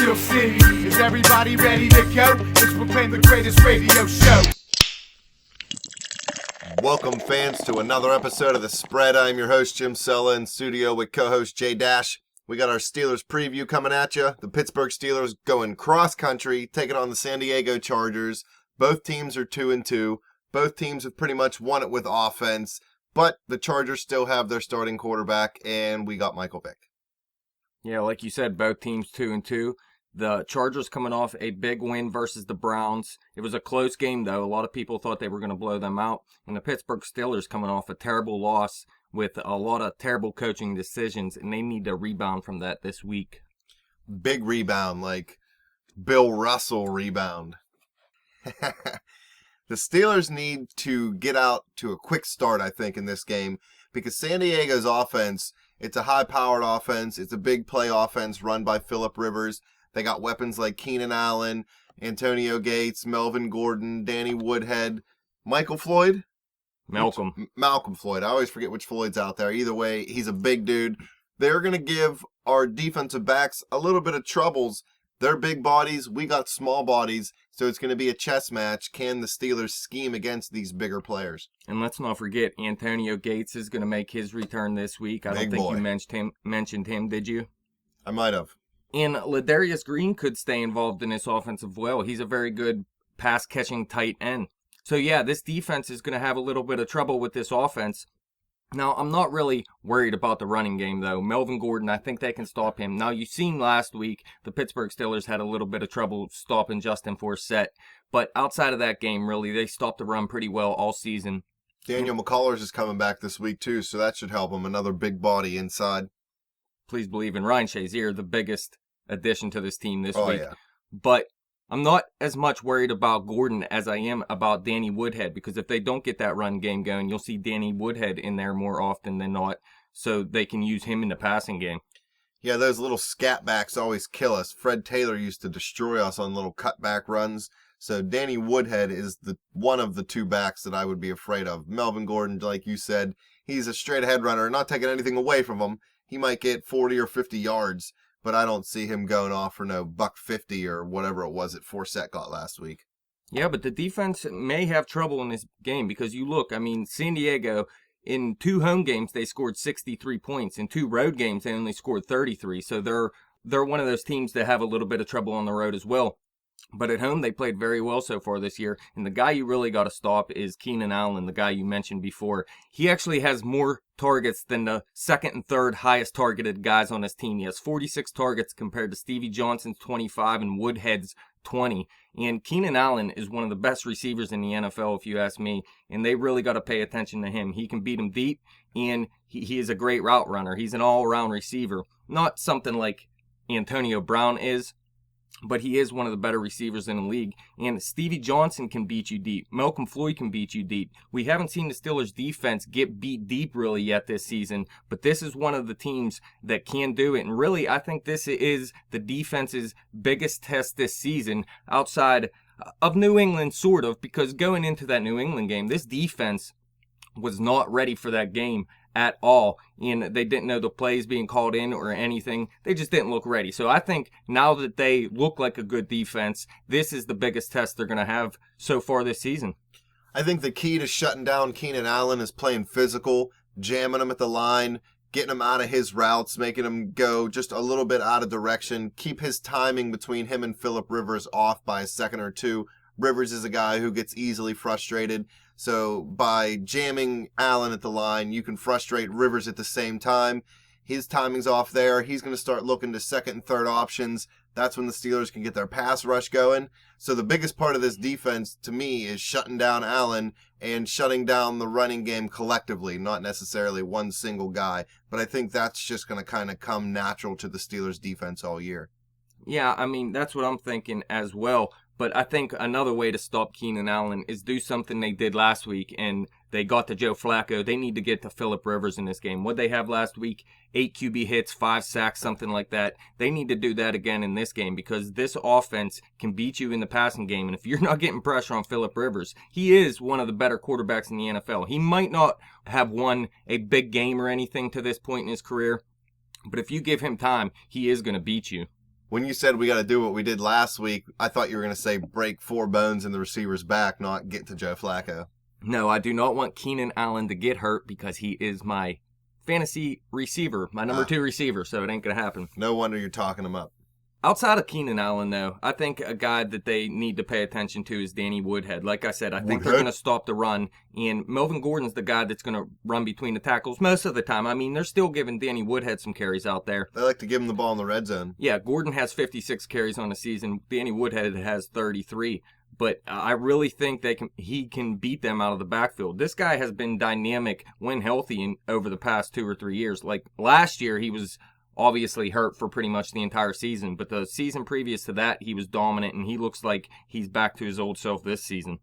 Steel City. Is everybody ready to go? It's proclaimed the greatest radio show. Welcome, fans, to another episode of The Spread. I'm your host, Jim Sella, in studio with co-host Jay Dash. We got our Steelers preview coming at you. The Pittsburgh Steelers going cross-country, taking on the San Diego Chargers. Both teams are 2-2. Both teams have pretty much won it with offense, but the Chargers still have their starting quarterback, and we got Michael Vick. Yeah, like you said, both teams 2-2. The Chargers coming off a big win versus the Browns. It was a close game, though. A lot of people thought they were going to blow them out. And the Pittsburgh Steelers coming off a terrible loss with a lot of terrible coaching decisions, and they need to rebound from that this week. Big rebound, like Bill Russell rebound. The Steelers need to get out to a quick start, I think, in this game, because San Diego's offense, it's a high-powered offense. It's a big play offense run by Phillip Rivers. They got weapons like Keenan Allen, Antonio Gates, Melvin Gordon, Danny Woodhead, Michael Floyd? Malcolm Floyd. I always forget which Floyd's out there. Either way, he's a big dude. They're going to give our defensive backs a little bit of troubles. They're big bodies. We got small bodies. So it's going to be a chess match. Can the Steelers scheme against these bigger players? And let's not forget, Antonio Gates is going to make his return this week. I don't think you mentioned him, did you? I might have. And Ladarius Green could stay involved in this offense as well. He's a very good pass-catching tight end. So yeah, this defense is going to have a little bit of trouble with this offense. Now, I'm not really worried about the running game, though. Melvin Gordon, I think they can stop him. Now, you've seen last week, the Pittsburgh Steelers had a little bit of trouble stopping Justin Forsett. But outside of that game, really, they stopped the run pretty well all season. Daniel McCullers is coming back this week, too, so that should help him. Another big body inside. Please believe in Ryan Shazier, the biggest addition to this team this week. Yeah. But I'm not as much worried about Gordon as I am about Danny Woodhead, because if they don't get that run game going, you'll see Danny Woodhead in there more often than not, so they can use him in the passing game. Yeah, those little scat backs always kill us. Fred Taylor used to destroy us on little cutback runs. So Danny Woodhead is one of the two backs that I would be afraid of. Melvin Gordon, like you said, he's a straight ahead runner, not taking anything away from him. He might get 40 or 50 yards. But I don't see him going off for no $150 or whatever it was that Forsett got last week. Yeah, but the defense may have trouble in this game because you look, San Diego, in 2 home games, they scored 63 points. In 2 road games, they only scored 33. So they're one of those teams that have a little bit of trouble on the road as well. But at home, they played very well so far this year. And the guy you really got to stop is Keenan Allen, the guy you mentioned before. He actually has more targets than the second and third highest targeted guys on his team. He has 46 targets compared to Stevie Johnson's 25 and Woodhead's 20. And Keenan Allen is one of the best receivers in the NFL, if you ask me. And they really got to pay attention to him. He can beat them deep, and he is a great route runner. He's an all-around receiver. Not something like Antonio Brown is, but he is one of the better receivers in the league. And Stevie Johnson can beat you deep. Malcolm Floyd can beat you deep. We haven't seen the Steelers defense get beat deep really yet this season, but this is one of the teams that can do it. And really, I think this is the defense's biggest test this season outside of New England, sort of, because going into that New England game, this defense was not ready for that game at all, and they didn't know the plays being called in or anything. They just didn't look ready. So I think now that they look like a good defense, this is the biggest test they're going to have so far this season. I think the key to shutting down Keenan Allen is playing physical, jamming him at the line, getting him out of his routes, making him go just a little bit out of direction, keep his timing between him and Phillip Rivers off by a second or two. Rivers is a guy who gets easily frustrated. So by jamming Allen at the line, you can frustrate Rivers at the same time. His timing's off there. He's going to start looking to second and third options. That's when the Steelers can get their pass rush going. So the biggest part of this defense, to me, is shutting down Allen and shutting down the running game collectively, not necessarily one single guy. But I think that's just going to kind of come natural to the Steelers defense all year. Yeah, that's what I'm thinking as well. But I think another way to stop Keenan Allen is do something they did last week, and they got to Joe Flacco. They need to get to Phillip Rivers in this game. What they have last week, 8 QB hits, 5 sacks, something like that. They need to do that again in this game because this offense can beat you in the passing game. And if you're not getting pressure on Phillip Rivers, he is one of the better quarterbacks in the NFL. He might not have won a big game or anything to this point in his career, but if you give him time, he is going to beat you. When you said we got to do what we did last week, I thought you were going to say break 4 bones in the receiver's back, not get to Joe Flacco. No, I do not want Keenan Allen to get hurt because he is my fantasy receiver, my number 2 receiver, so it ain't going to happen. No wonder you're talking him up. Outside of Keenan Allen, though, I think a guy that they need to pay attention to is Danny Woodhead. Like I said, I think they're going to stop the run, and Melvin Gordon's the guy that's going to run between the tackles most of the time. I mean, they're still giving Danny Woodhead some carries out there. They like to give him the ball in the red zone. Yeah, Gordon has 56 carries on the season. Danny Woodhead has 33. But I really think he can beat them out of the backfield. This guy has been dynamic when healthy over the past 2 or 3 years. Like last year, he was obviously hurt for pretty much the entire season, but the season previous to that, he was dominant, and he looks like he's back to his old self this season.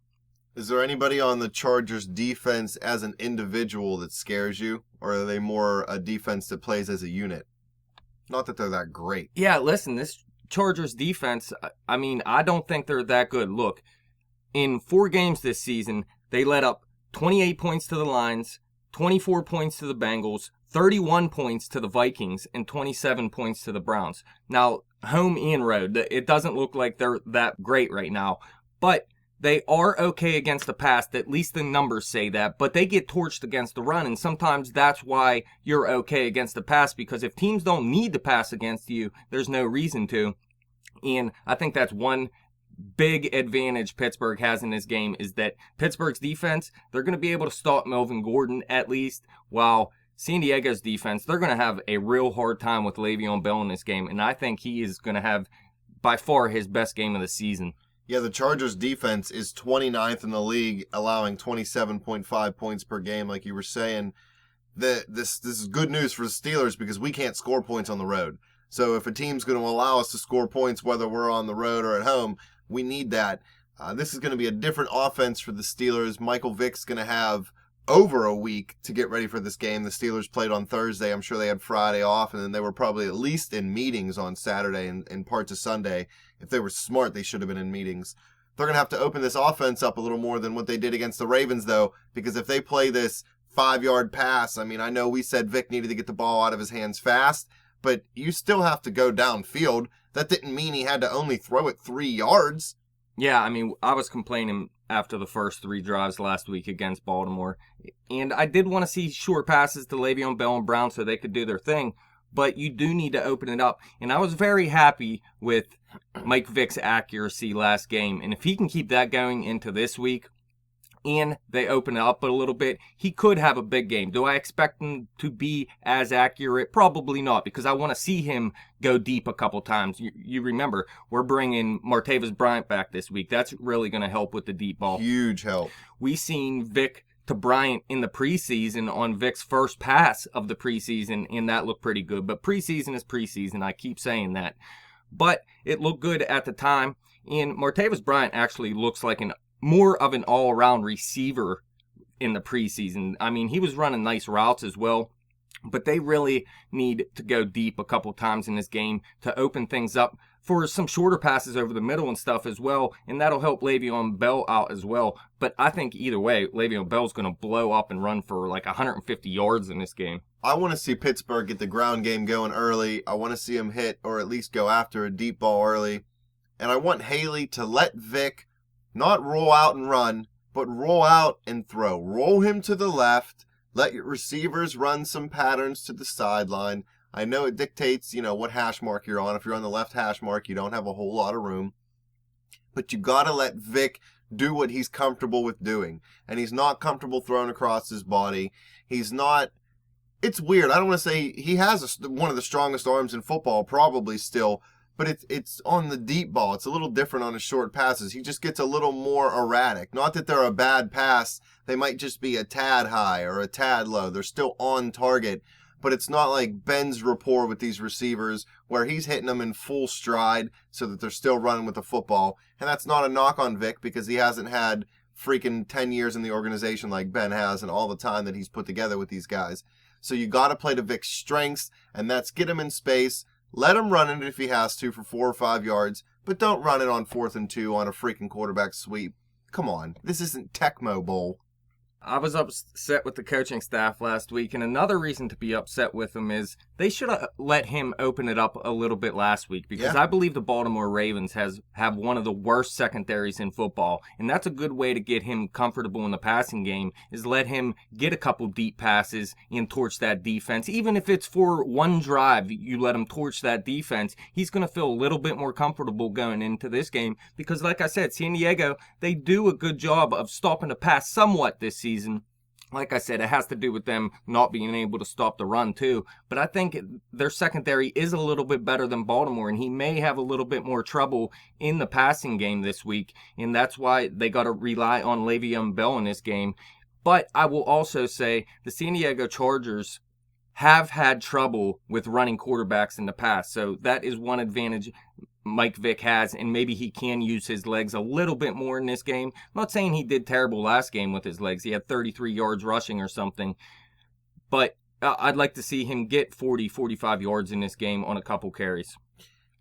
Is there anybody on the Chargers defense as an individual that scares you, or are they more a defense that plays as a unit? Not that they're that great. Yeah, listen, this Chargers defense, I mean, I don't think they're that good. Look, in 4 games this season, they let up 28 points to the Lions, 24 points to the Bengals, 31 points to the Vikings, and 27 points to the Browns. Now, home and road, it doesn't look like they're that great right now, but they are okay against the pass. At least the numbers say that, but they get torched against the run, and sometimes that's why you're okay against the pass, because if teams don't need to pass against you, there's no reason to. And I think that's one big advantage Pittsburgh has in this game, is that Pittsburgh's defense, they're going to be able to stop Melvin Gordon at least, while San Diego's defense, they're going to have a real hard time with Le'Veon Bell in this game, and I think he is going to have by far his best game of the season. Yeah, the Chargers defense is 29th in the league, allowing 27.5 points per game, like you were saying. This is good news for the Steelers because we can't score points on the road. So if a team's going to allow us to score points, whether we're on the road or at home, we need that. This is going to be a different offense for the Steelers. Michael Vick's going to have over a week to get ready for this game. The Steelers played on Thursday. I'm sure they had Friday off, and then they were probably at least in meetings on Saturday and parts of Sunday. If they were smart, they should have been in meetings. They're going to have to open this offense up a little more than what they did against the Ravens, though, because if they play this 5-yard pass, I mean, I know we said Vick needed to get the ball out of his hands fast, but you still have to go downfield. That didn't mean he had to only throw it 3 yards. Yeah, I mean, I was complaining after the first 3 drives last week against Baltimore, and I did want to see short passes to Le'Veon Bell and Brown so they could do their thing, but you do need to open it up, and I was very happy with Mike Vick's accuracy last game, and if he can keep that going into this week, and they open it up a little bit, he could have a big game. Do I expect him to be as accurate? Probably not, because I want to see him go deep a couple times. You remember, we're bringing Martavis Bryant back this week. That's really going to help with the deep ball. Huge help. We seen Vick to Bryant in the preseason on Vick's first pass of the preseason, and that looked pretty good. But preseason is preseason. I keep saying that. But it looked good at the time, and Martavis Bryant actually looks like more of an all-around receiver in the preseason. I mean, he was running nice routes as well, but they really need to go deep a couple times in this game to open things up for some shorter passes over the middle and stuff as well, and that'll help Le'Veon Bell out as well. But I think either way, Le'Veon Bell's going to blow up and run for like 150 yards in this game. I want to see Pittsburgh get the ground game going early. I want to see him hit or at least go after a deep ball early. And I want Haley to let Vick not roll out and run, but roll out and throw. Roll him to the left. Let your receivers run some patterns to the sideline. I know it dictates, what hash mark you're on. If you're on the left hash mark, you don't have a whole lot of room. But you got to let Vick do what he's comfortable with doing. And he's not comfortable throwing across his body. He's not... It's weird. I don't want to say he has one of the strongest arms in football, probably still, but it's on the deep ball. It's a little different on his short passes. He just gets a little more erratic. Not that they're a bad pass. They might just be a tad high or a tad low. They're still on target, but it's not like Ben's rapport with these receivers where he's hitting them in full stride so that they're still running with the football. And that's not a knock on Vick because he hasn't had freaking 10 years in the organization like Ben has and all the time that he's put together with these guys. So you got to play to Vick's strengths, and that's get him in space. Let him run it if he has to for 4 or 5 yards, but don't run it on 4th and 2 on a freaking quarterback sweep. Come on, this isn't Tecmo Bowl. I was upset with the coaching staff last week, and another reason to be upset with them is they should have let him open it up a little bit last week, because I believe the Baltimore Ravens have one of the worst secondaries in football, and that's a good way to get him comfortable in the passing game, is let him get a couple deep passes and torch that defense. Even if it's for one drive, you let him torch that defense, he's going to feel a little bit more comfortable going into this game, because like I said, San Diego, they do a good job of stopping the pass somewhat this season. Like I said, it has to do with them not being able to stop the run too. But I think their secondary is a little bit better than Baltimore, and he may have a little bit more trouble in the passing game this week, and that's why they got to rely on Le'Veon Bell in this game. But I will also say the San Diego Chargers have had trouble with running quarterbacks in the past, so that is one advantage Mike Vick has, and maybe he can use his legs a little bit more in this game. I'm not saying he did terrible last game with his legs. He had 33 yards rushing or something, but I'd like to see him get 40, 45 yards in this game on a couple carries.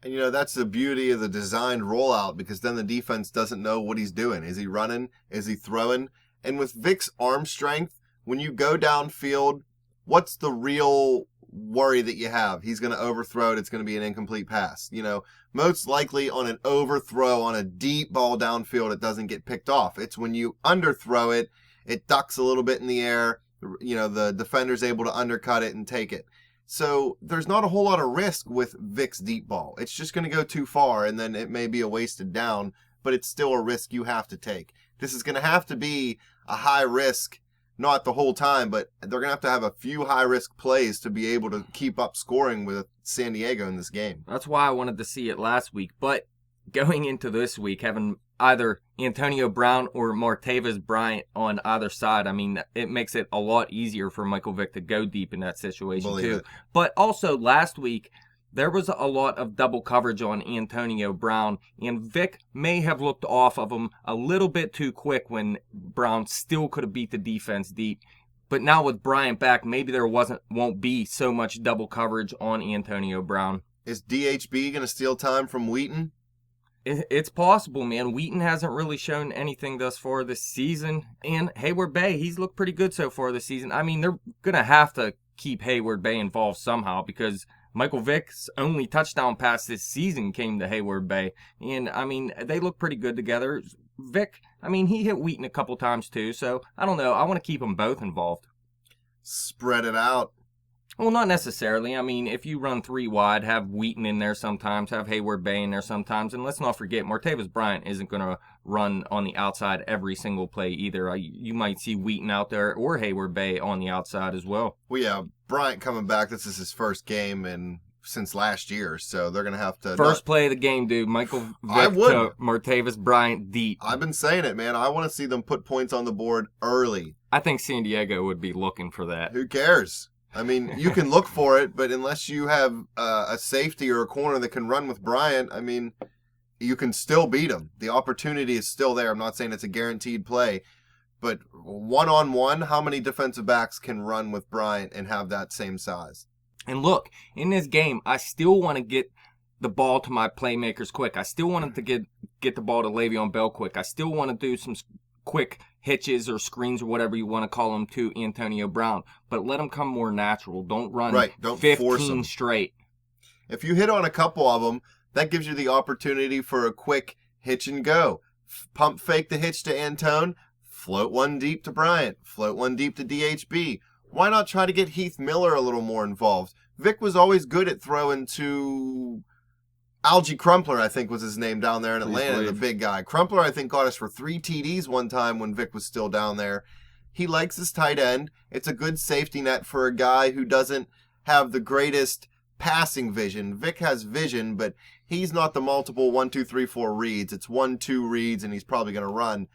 And, that's the beauty of the designed rollout, because then the defense doesn't know what he's doing. Is he running? Is he throwing? And with Vick's arm strength, when you go downfield, what's the real worry that you have? He's going to overthrow it. It's going to be an incomplete pass. Most likely on an overthrow on a deep ball downfield, it doesn't get picked off. It's when you underthrow it, it ducks a little bit in the air. The defender's able to undercut it and take it. So there's not a whole lot of risk with Vick's deep ball. It's just going to go too far, and then it may be a wasted down, but it's still a risk you have to take. This is going to have to be a high risk, not the whole time, but they're going to have a few high-risk plays to be able to keep up scoring with San Diego in this game. That's why I wanted to see it last week. But going into this week, having either Antonio Brown or Martavis Bryant on either side, it makes it a lot easier for Michael Vick to go deep in that situation too. But also last week, there was a lot of double coverage on Antonio Brown, and Vick may have looked off of him a little bit too quick when Brown still could have beat the defense deep. But now with Bryant back, maybe there won't be so much double coverage on Antonio Brown. Is DHB going to steal time from Wheaton? It's possible, man. Wheaton hasn't really shown anything thus far this season. And Hayward Bay, he's looked pretty good so far this season. They're going to have to keep Hayward Bay involved somehow, because Michael Vick's only touchdown pass this season came to Hayward Bay. And, they look pretty good together. Vick, he hit Wheaton a couple times too, so I don't know. I want to keep them both involved. Spread it out. Well, not necessarily. If you run three wide, have Wheaton in there sometimes, have Hayward Bay in there sometimes, and let's not forget, Martavis Bryant isn't going to run on the outside every single play either. You might see Wheaton out there or Hayward Bay on the outside as well. Well, yeah, Bryant coming back. This is his first game since last year, so they're going to have to... First play of the game, dude. Michael Vick to Martavis Bryant deep. I've been saying it, man. I want to see them put points on the board early. I think San Diego would be looking for that. Who cares? You can look for it, but unless you have a safety or a corner that can run with Bryant, you can still beat him. The opportunity is still there. I'm not saying it's a guaranteed play, but one-on-one, how many defensive backs can run with Bryant and have that same size? And look, in this game, I still want to get the ball to my playmakers quick. I still want to get the ball to Le'Veon Bell quick. I still want to do some quick hitches or screens or whatever you want to call them to Antonio Brown, but let them come more natural. Don't run Don't 15 force them straight. If you hit on a couple of them, that gives you the opportunity for a quick hitch and go. Pump fake the hitch to Antone, float one deep to Bryant, float one deep to DHB. Why not try to get Heath Miller a little more involved? Vick was always good at throwing to Algie Crumpler, I think was his name down there in Atlanta, the big guy. Crumpler, I think, got us for 3 TDs one time when Vick was still down there. He likes his tight end. It's a good safety net for a guy who doesn't have the greatest passing vision. Vick has vision, but he's not the multiple 1, 2, 3, 4 reads. It's 1, 2 reads, and he's probably going to run.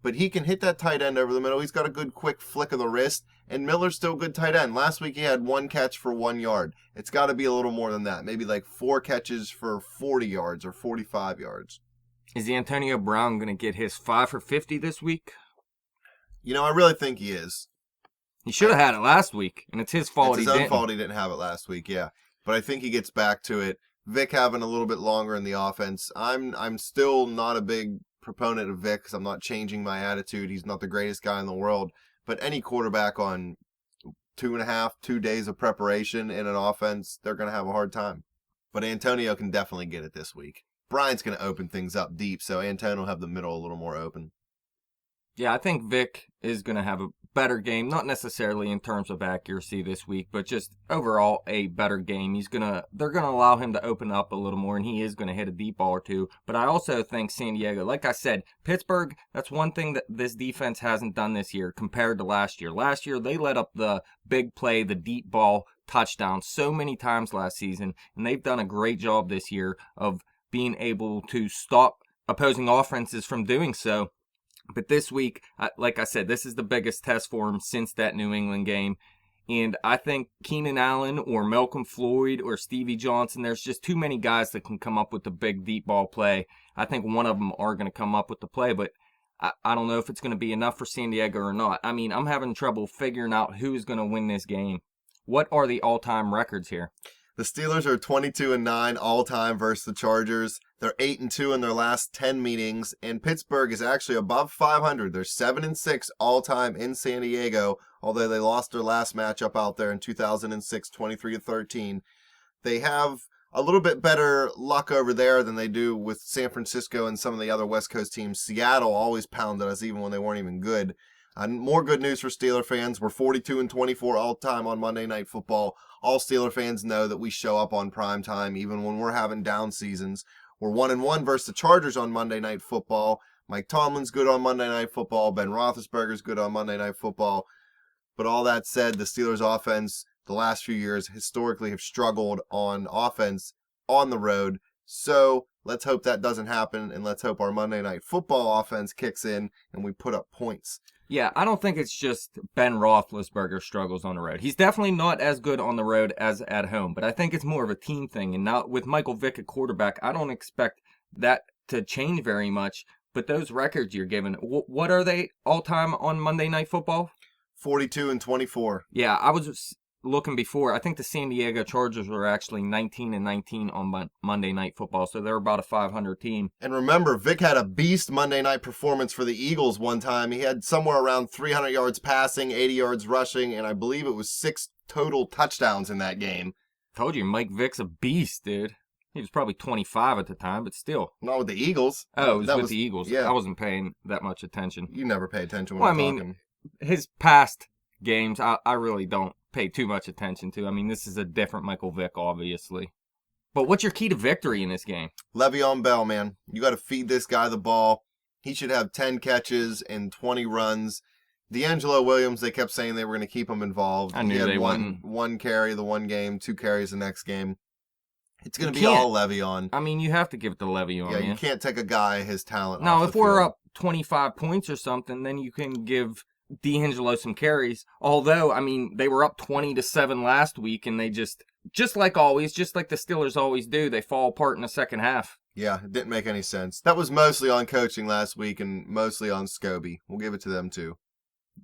But he can hit that tight end over the middle. He's got a good quick flick of the wrist, and Miller's still a good tight end. Last week he had 1 catch for 1 yard. It's got to be a little more than that. Maybe like 4 catches for 40 yards or 45 yards. Is Antonio Brown going to get his 5 for 50 this week? I really think he is. He should have had it last week, and it's his fault he didn't. It's his own fault he didn't have it last week, yeah. But I think he gets back to it. Vick having a little bit longer in the offense. I'm still not a big proponent of Vick because I'm not changing my attitude. He's not the greatest guy in the world. but any quarterback on 2 days of preparation in an offense, they're going to have a hard time. But Antonio can definitely get it this week. Brian's going to open things up deep, so Antonio will have the middle a little more open. Yeah, I think Vick is going to have a better game, not necessarily in terms of accuracy this week, but just overall a better game. They're going to allow him to open up a little more, and he is going to hit a deep ball or two. But I also think San Diego, like I said, Pittsburgh, that's one thing that this defense hasn't done this year compared to last year. Last year, they let up the big play, the deep ball touchdown so many times last season, and they've done a great job this year of being able to stop opposing offenses from doing so. But this week, like I said, this is the biggest test for him since that New England game. And I think Keenan Allen or Malcolm Floyd or Stevie Johnson, there's just too many guys that can come up with the big deep ball play. I think one of them are going to come up with the play, but I don't know if it's going to be enough for San Diego or not. I mean, I'm having trouble figuring out who's going to win this game. What are the all-time records here? The Steelers are 22-9 all-time versus the Chargers. They're 8-2 in their last 10 meetings, and Pittsburgh is actually above 500. They're 7-6 all-time in San Diego, although they lost their last matchup out there in 2006, 23-13. They have a little bit better luck over there than they do with San Francisco and some of the other West Coast teams. Seattle always pounded us even when they weren't even good. More good news for Steeler fans. We're 42-24 all-time on Monday Night Football. All Steeler fans know that we show up on prime time even when we're having down seasons. We're 1-1 versus the Chargers on Monday Night Football. Mike Tomlin's good on Monday Night Football. Ben Roethlisberger's good on Monday Night Football. But all that said, the Steelers' offense the last few years historically have struggled on offense on the road. So let's hope that doesn't happen, and let's hope our Monday Night Football offense kicks in and we put up points. Yeah, I don't think it's just Ben Roethlisberger struggles on the road. He's definitely not as good on the road as at home, but I think it's more of a team thing. And now with Michael Vick at quarterback, I don't expect that to change very much. But those records you're given, what are they all-time on Monday Night Football? 42-24. Yeah, I was looking before. I think the San Diego Chargers were actually 19-19 on Monday Night Football, so they're about a 500 team. And remember, Vick had a beast Monday night performance for the Eagles one time. He had somewhere around 300 yards passing, 80 yards rushing, and I believe it was 6 total touchdowns in that game. Told you, Mike Vick's a beast, dude. He was probably 25 at the time, but still. Not with the Eagles. Oh, it was with the Eagles. Yeah. I wasn't paying that much attention. You never pay attention when I'm talking. His past games, I really don't pay too much attention to. I mean, this is a different Michael Vick, obviously. But what's your key to victory in this game? Le'Veon Bell, man. You got to feed this guy the ball. He should have 10 catches and 20 runs. D'Angelo Williams, they kept saying they were going to keep him involved. I knew he had they wouldn't. One carry the one game, 2 carries the next game. It's going to be all Le'Veon. I mean, you have to give it to Le'Veon. Yeah, you can't take a guy his talent now, off if the we're field. up 25 points or something, then you can give D'Angelo some carries. Although, I mean, they were up 20-7 last week, and they just like always, just like the Steelers always do, they fall apart in the second half. Yeah, it didn't make any sense. That was mostly on coaching last week and mostly on Scobie. We'll give it to them, too.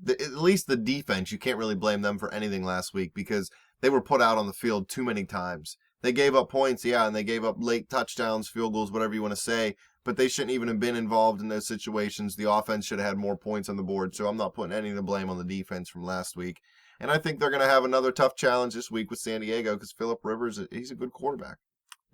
At least the defense, you can't really blame them for anything last week because they were put out on the field too many times. They gave up points, yeah, and they gave up late touchdowns, field goals, whatever you want to say, but they shouldn't even have been involved in those situations. The offense should have had more points on the board, so I'm not putting any of the blame on the defense from last week. And I think they're going to have another tough challenge this week with San Diego because Phillip Rivers, he's a good quarterback.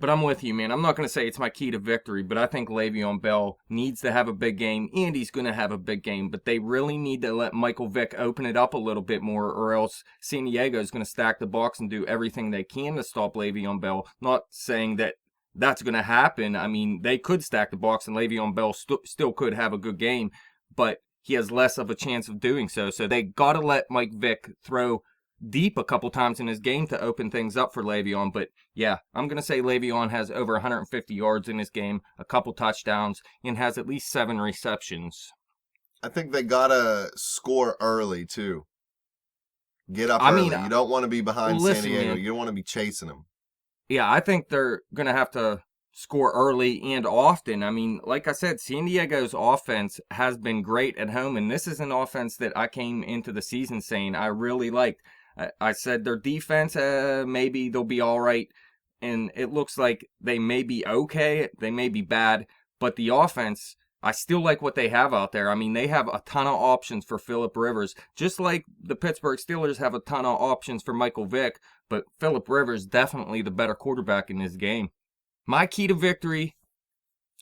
But I'm with you, man. I'm not going to say it's my key to victory, but I think Le'Veon Bell needs to have a big game, and he's going to have a big game. But they really need to let Michael Vick open it up a little bit more, or else San Diego is going to stack the box and do everything they can to stop Le'Veon Bell. Not saying that that's going to happen. I mean, they could stack the box, and Le'Veon Bell still could have a good game, but he has less of a chance of doing so. So they got to let Mike Vick throw deep a couple times in his game to open things up for Le'Veon. But yeah, I'm going to say Le'Veon has over 150 yards in his game, a couple touchdowns, and has at least 7 receptions. I think they got to score early, too. Get up early. You don't want to be behind San Diego. You don't want to be chasing them. Yeah, I think they're going to have to score early and often. I mean, like I said, San Diego's offense has been great at home, and this is an offense that I came into the season saying I really liked. I said their defense, maybe they'll be all right, and it looks like they may be okay, they may be bad, but the offense, I still like what they have out there. I mean, they have a ton of options for Phillip Rivers, just like the Pittsburgh Steelers have a ton of options for Michael Vick, but Phillip Rivers definitely the better quarterback in this game. My key to victory,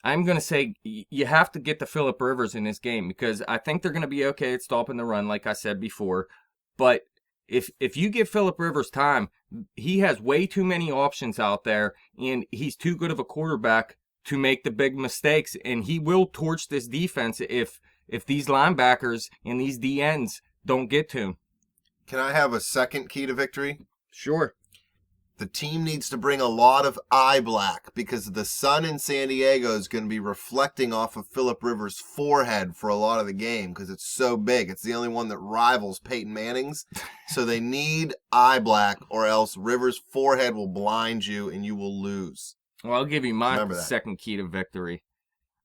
I'm going to say you have to get to Phillip Rivers in this game because I think they're going to be okay at stopping the run, like I said before. But if you give Phillip Rivers time, he has way too many options out there, and he's too good of a quarterback to make the big mistakes, and he will torch this defense if these linebackers and these DNs don't get to him. Can I have a second key to victory? Sure. The team needs to bring a lot of eye black because the sun in San Diego is going to be reflecting off of Phillip Rivers' forehead for a lot of the game because it's so big. It's the only one that rivals Peyton Manning's. So they need eye black or else Rivers' forehead will blind you and you will lose. Well, I'll give you my second key to victory.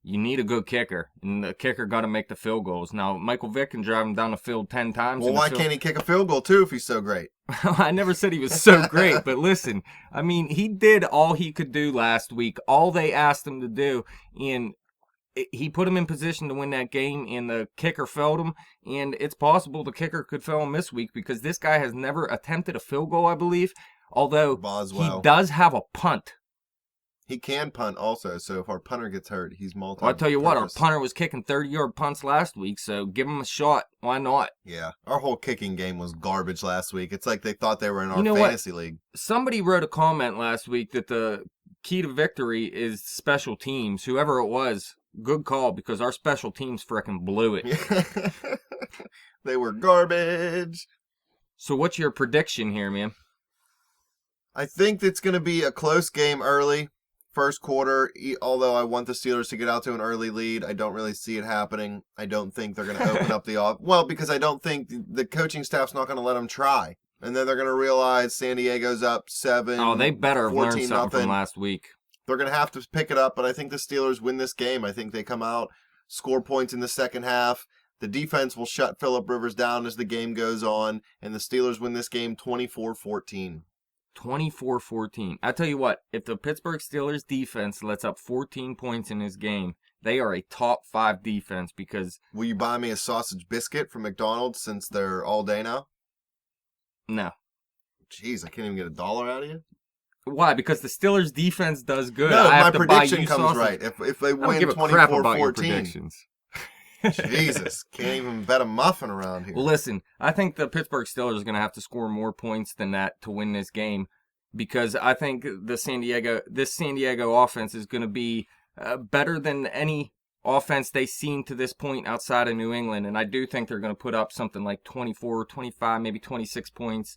You need a good kicker, and the kicker got to make the field goals. Now, Michael Vick can drive him down the field 10 times. Well, why can't he kick a field goal, too, if he's so great? I never said he was so great, but listen, I mean, he did all he could do last week, all they asked him to do, and he put him in position to win that game, and the kicker failed him, and it's possible the kicker could fail him this week because this guy has never attempted a field goal, I believe, although Boswell. He does have a punt. He can punt also, so if our punter gets hurt, he's multi-purpose. Well, I'll tell you what, our punter was kicking 30-yard punts last week, so give him a shot. Why not? Yeah, our whole kicking game was garbage last week. It's like they thought they were in our fantasy league. Somebody wrote a comment last week that the key to victory is special teams. Whoever it was, good call, because our special teams frickin' blew it. They were garbage. So what's your prediction here, man? I think it's going to be a close game early. First quarter, although I want the Steelers to get out to an early lead, I don't really see it happening. I don't think they're going to open up the off. Well, because I don't think the coaching staff's not going to let them try. And then they're going to realize San Diego's up 7. Oh, they better have learned something from last week. They're going to have to pick it up, but I think the Steelers win this game. I think they come out, score points in the second half. The defense will shut Phillip Rivers down as the game goes on, and the Steelers win this game 24-14. 24-14. I tell you what, if the Pittsburgh Steelers defense lets up 14 points in this game, they are a top 5 defense because... Will you buy me a sausage biscuit from McDonald's since they're all day now? No. Jeez, I can't even get $1 out of you? Why? Because the Steelers defense does good. No, I have my to prediction buy you comes sausage. right. If they win 24-14. Jesus, can't even bet a muffin around here. Well, listen, I think the Pittsburgh Steelers are going to have to score more points than that to win this game because I think this San Diego offense is going to be better than any offense they've seen to this point outside of New England, and I do think they're going to put up something like 24, 25, maybe 26 points.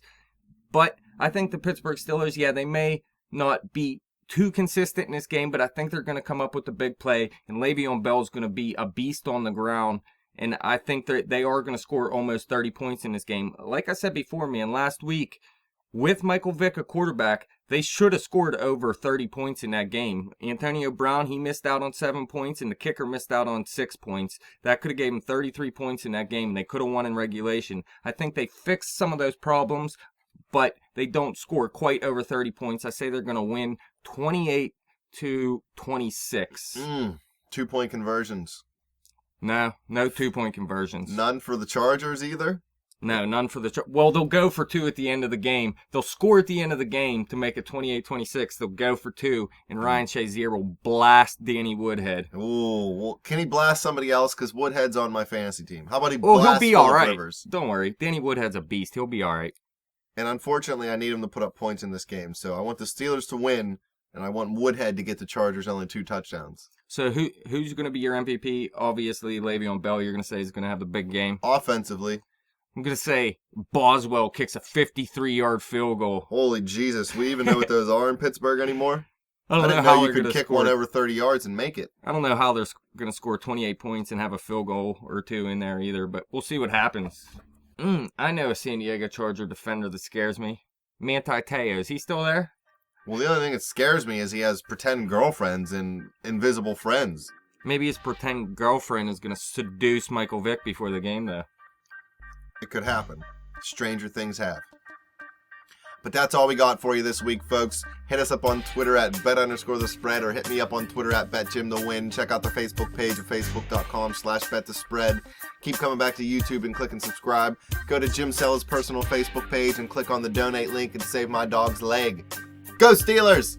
But I think the Pittsburgh Steelers, yeah, they may not be too consistent in this game, but I think they're going to come up with the big play, and Le'Veon Bell is going to be a beast on the ground, and I think that they are going to score almost 30 points in this game. Like I said before, man, last week, with Michael Vick a quarterback, they should have scored over 30 points in that game. Antonio Brown, he missed out on 7 points, and the kicker missed out on 6 points. That could have gave him 33 points in that game, and they could have won in regulation. I think they fixed some of those problems, but they don't score quite over 30 points. I say they're going to win 28-26. 2-point conversions. No 2-point conversions. None for the Chargers either? No, none for the Well, they'll go for 2 at the end of the game. They'll score at the end of the game to make it 28-26. They'll go for 2, and Ryan Shazier will blast Danny Woodhead. Ooh, well, can he blast somebody else? Because Woodhead's on my fantasy team. How about he blast he'll be all right. Rivers? Don't worry. Danny Woodhead's a beast. He'll be all right. And unfortunately, I need him to put up points in this game. So I want the Steelers to win, and I want Woodhead to get the Chargers only 2 touchdowns. So who's going to be your MVP? Obviously, Le'Veon Bell, you're going to say, is going to have the big game. Offensively. I'm going to say Boswell kicks a 53-yard field goal. Holy Jesus. We even know what those are in Pittsburgh anymore? I didn't know you could kick one over 30 yards and make it. I don't know how they're going to score 28 points and have a field goal or 2 in there either, but we'll see what happens. I know a San Diego Charger defender that scares me. Manti Te'o, is he still there? Well, the only thing that scares me is he has pretend girlfriends and invisible friends. Maybe his pretend girlfriend is going to seduce Michael Vick before the game, though. It could happen. Stranger things have. But that's all we got for you this week, folks. Hit us up on Twitter at bet_the_spread or hit me up on Twitter at betjimthewin. Check out the Facebook page at facebook.com/betthespread. Keep coming back to YouTube and click and subscribe. Go to Jim Sella's personal Facebook page and click on the donate link and save my dog's leg. Go Steelers!